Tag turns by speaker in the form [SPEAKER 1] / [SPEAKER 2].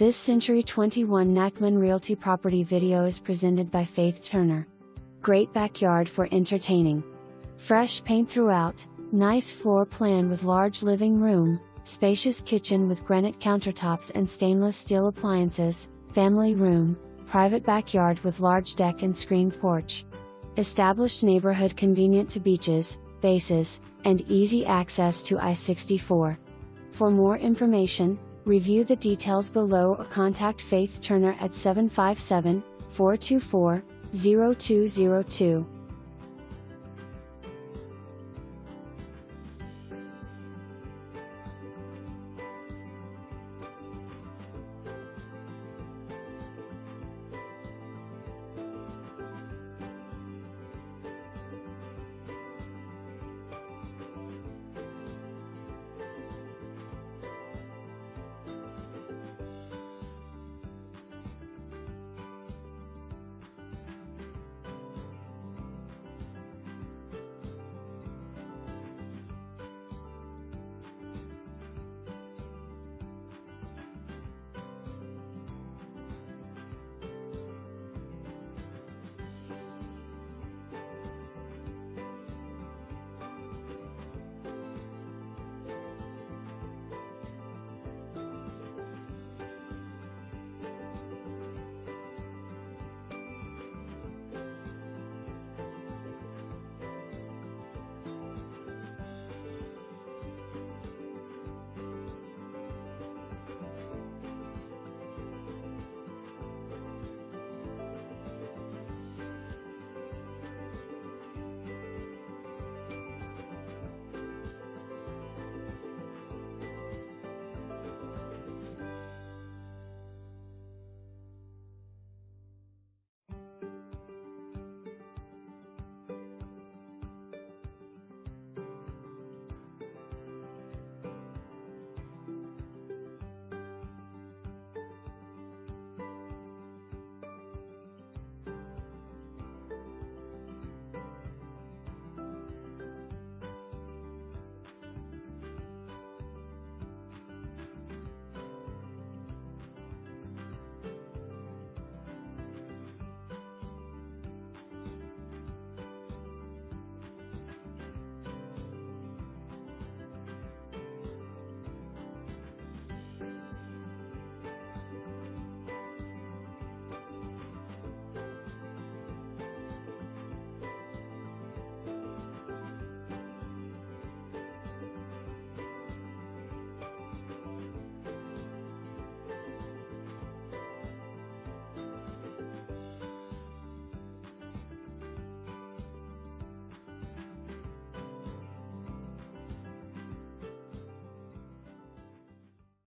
[SPEAKER 1] This Century 21 Nachman Realty property video is presented by Faith Turner. Great backyard for entertaining. Fresh paint throughout, nice floor plan with large living room, spacious kitchen with granite countertops and stainless steel appliances, family room, private backyard with large deck and screened porch. Established neighborhood convenient to beaches, bases, and easy access to I-64. For more information, review the details below or contact Faith Turner at 757-424-0202.